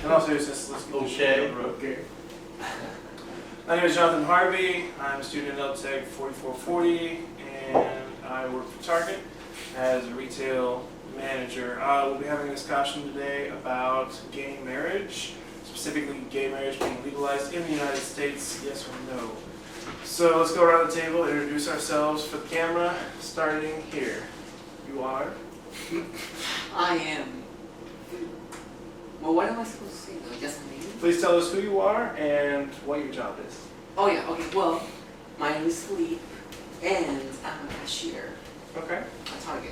And also, let's get Okay. Okay. My name is Jonathan Harvey. I'm a student at LTEC 4440, and I work for Target as a retail manager. We'll be having a discussion today about gay marriage, specifically gay marriage being legalized in the United States, yes or no. So let's go around the table, introduce ourselves for the camera, starting here. You are? I am. Well, what am I supposed to say though? Just a name? Please tell us who you are and what your job is. Oh yeah, okay. Well, my name is Philippe, and I'm a cashier Okay. at Target.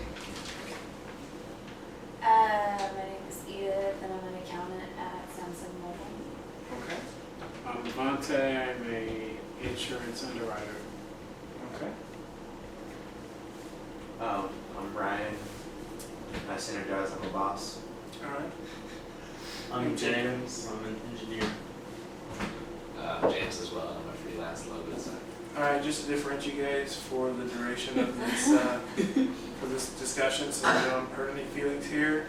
My name is Edith, and I'm an accountant at Samsung Mobile. Okay. I'm Devontae. I'm a insurance underwriter. Okay. I'm Brian. I synergize. I'm a boss. All right. I'm James. I'm an engineer. James as well. I'm a freelance logo designer. All right. Just to differentiate you guys for the duration of this for this discussion, so we don't hurt any feelings here.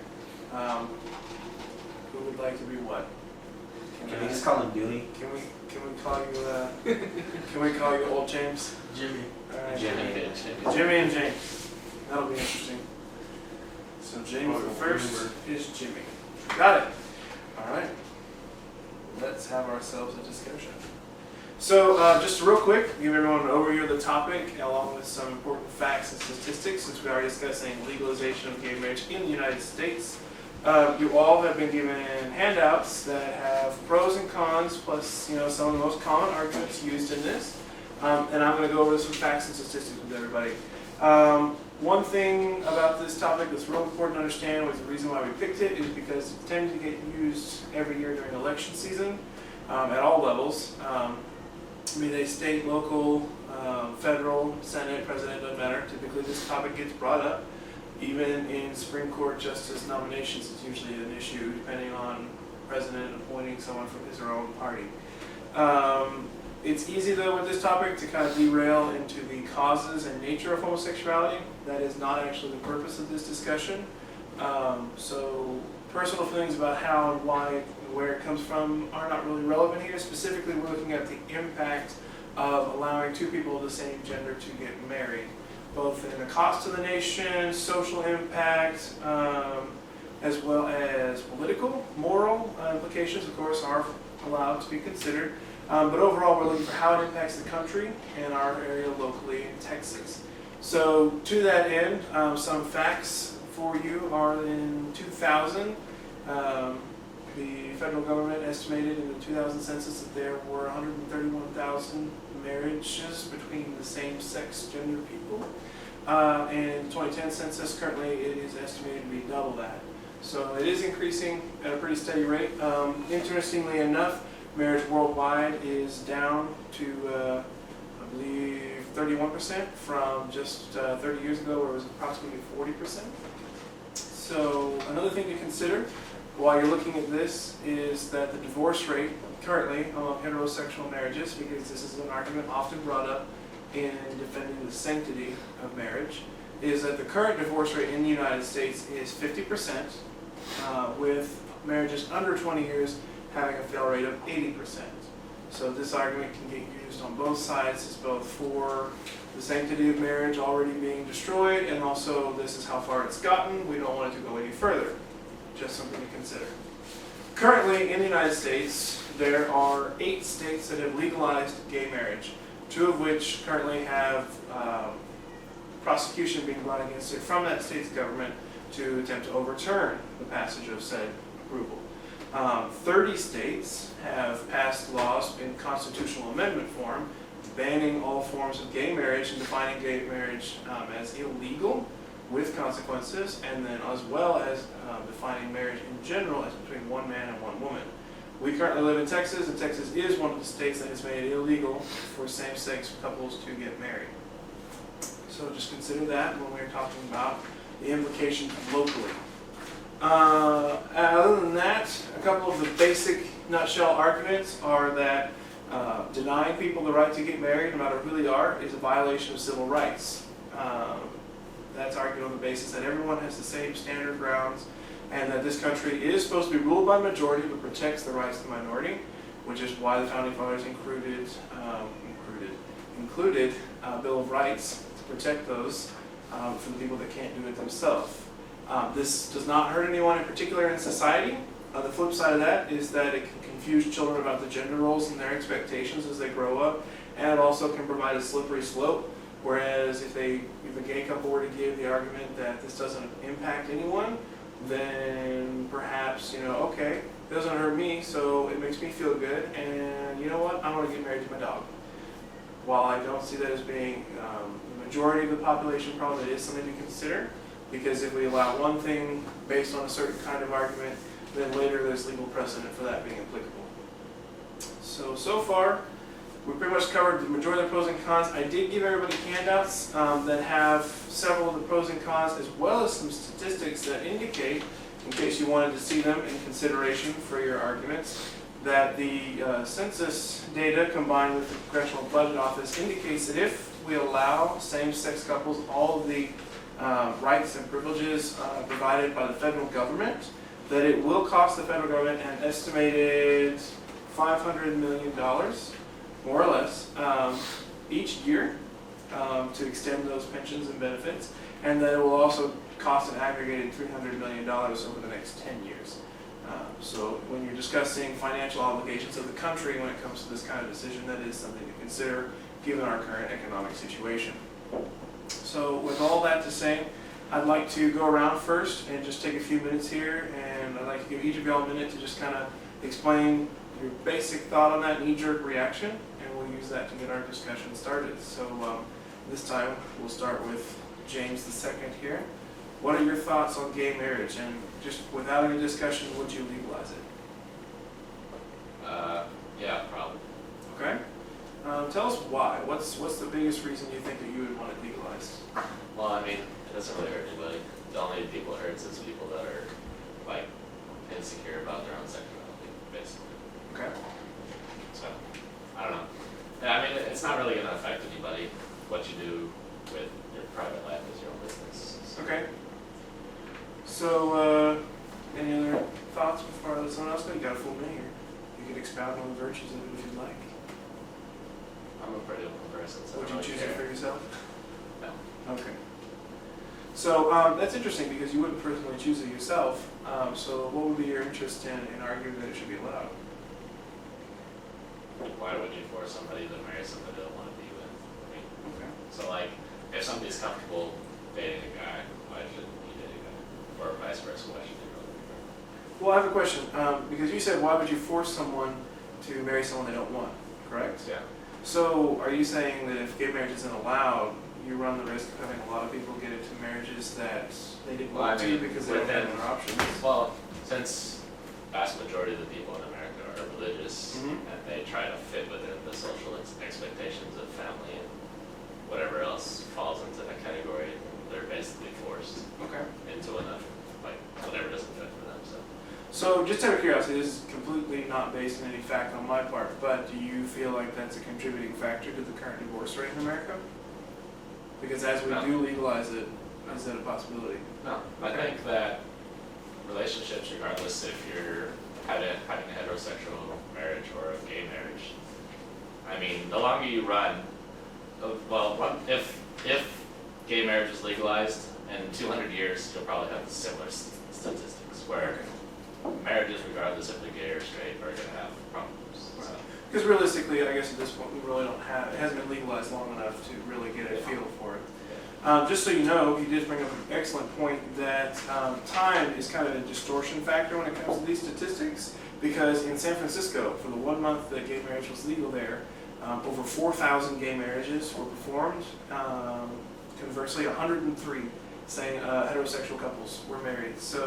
Who would like to be what? Can we just call him Dooney? Can we call you can we call you Old James? Jimmy. All right. Jimmy. Jimmy and James. That'll be interesting. So James the first is Jimmy. Got it. All right. Let's have ourselves a discussion. So just real quick, give everyone an overview of the topic along with some important facts and statistics, since we are discussing legalization of gay marriage in the United States. You all have been given handouts that have pros and cons, plus some of the most common arguments used in this. And I'm going to go over some facts and statistics with everybody. One thing about this topic that's real important to understand, was the reason why we picked it, is because it tends to get used every year during election season at all levels. Be they state, local, federal, Senate, president, doesn't matter. Typically this topic gets brought up. Even in Supreme Court justice nominations, it's usually an issue depending on president appointing someone from his or her own party. It's easy though with this topic to kind of derail into the causes and nature of homosexuality. That is not actually the purpose of this discussion. So personal feelings about how and why and where it comes from are not really relevant here. Specifically, we're looking at the impact of allowing two people of the same gender to get married, both in the cost to the nation, social impact, as well as political, moral implications, of course, are allowed to be considered. But overall, we're looking for how it impacts the country and our area locally in Texas. So to that end, some facts for you are in 2000, the federal government estimated in the 2000 census that there were 131,000 marriages between the same-sex gender people. In the 2010 census, currently it is estimated to be double that. So it is increasing at a pretty steady rate. Interestingly enough, marriage worldwide is down to, I believe, 31% from just 30 years ago, where it was approximately 40%. So another thing to consider while you're looking at this is that the divorce rate currently among heterosexual marriages, because this is an argument often brought up in defending the sanctity of marriage, is that the current divorce rate in the United States is 50%, with marriages under 20 years having a fail rate of 80%. So this argument can get used on both sides. It's both for the sanctity of marriage already being destroyed, and also this is how far it's gotten. We don't want it to go any further. Just something to consider. Currently in the United States, there are 8 states that have legalized gay marriage, 2 of which currently have prosecution being brought against it from that state's government to attempt to overturn the passage of said approval. 30 states have passed laws in constitutional amendment form banning all forms of gay marriage and defining gay marriage as illegal with consequences, and then as well as defining marriage in general as between one man and one woman. We currently live in Texas, and Texas is one of the states that has made it illegal for same-sex couples to get married. So just consider that when we're talking about the implications locally. Other than that, a couple of the basic nutshell arguments are that denying people the right to get married, no matter who they are, is a violation of civil rights. That's argued on the basis that everyone has the same standard grounds and that this country is supposed to be ruled by majority but protects the rights of the minority, which is why the Founding Fathers included a Bill of Rights to protect those for the people that can't do it themselves. This does not hurt anyone in particular in society. The flip side of that is that it can confuse children about the gender roles and their expectations as they grow up, and it also can provide a slippery slope. Whereas if a gay couple were to give the argument that this doesn't impact anyone, then perhaps, okay, it doesn't hurt me, so it makes me feel good, and you know what, I want to get married to my dog. While I don't see that as being the majority of the population problem, it is something to consider, because if we allow one thing based on a certain kind of argument, then later there's legal precedent for that being applicable. So far, we pretty much covered the majority of the pros and cons. I did give everybody handouts that have several of the pros and cons, as well as some statistics that indicate, in case you wanted to see them in consideration for your arguments, that the census data combined with the Congressional Budget Office indicates that if we allow same-sex couples all of the rights and privileges provided by the federal government, that it will cost the federal government an estimated $500 million, more or less, each year to extend those pensions and benefits, and that it will also cost an aggregated $300 million over the next 10 years. So when you're discussing financial obligations of the country when it comes to this kind of decision, that is something to consider given our current economic situation. So with all that to say, I'd like to go around first and just take a few minutes here, and I'd like to give each of y'all a minute to just kind of explain your basic thought on that knee-jerk reaction, and we'll use that to get our discussion started. So this time we'll start with James II here. What are your thoughts on gay marriage, and just without any discussion, would you legalize it? Yeah, probably. Okay. Tell us why. What's the biggest reason you think that you would want it legalized? Well, I mean, it doesn't really hurt anybody. The only people it hurts is people that are, like, insecure about their own sexuality, basically. Okay. So, I don't know. Yeah, I mean, it's not really going to affect anybody. What you do with your private life is your own business. So. Okay. So, any other thoughts before I let someone else go? You got a full minute here. You can expound on the virtues of it if you'd like. I'm a pretty open person, so Would I you don't choose really it care. for yourself? No. Okay. So that's interesting because you wouldn't personally choose it yourself. So what would be your interest in arguing that it should be allowed? Why would you force somebody to marry somebody they don't want to be with? I mean, Okay. so like, if somebody's comfortable dating a guy, why shouldn't he date a guy? Or vice versa, why should they go with a girl? Well, I have a question. Because you said, why would you force someone to marry someone they don't want, correct? Yeah. So are you saying that if gay marriage isn't allowed, you run the risk of having a lot of people get into marriages that they didn't want to because they don't have other options? Well, since vast majority of the people in America are religious, Mhm. and they try to fit within the social expectations of family and whatever else falls into that category, they're basically forced Okay. into enough, like, whatever doesn't fit for them, so. So just out of curiosity, this is completely not based on any fact on my part, but do you feel like that's a contributing factor to the current divorce rate in America? Because as we No. do legalize it, is that a possibility? No, I Okay. think that relationships, regardless if you're having a heterosexual marriage or a gay marriage, I mean, the longer you run, if gay marriage is legalized, in 200 years, you'll probably have similar statistics where marriages, regardless if they're gay or straight, are going to have problems. So. Because realistically, I guess at this point, we really don't have, it hasn't been legalized long enough to really get a feel for it. Just so you know, you did bring up an excellent point that time is kind of a distortion factor when it comes to these statistics, because in San Francisco, for the 1 month that gay marriage was legal there, over 4,000 gay marriages were performed. Conversely, 103 saying heterosexual couples were married. So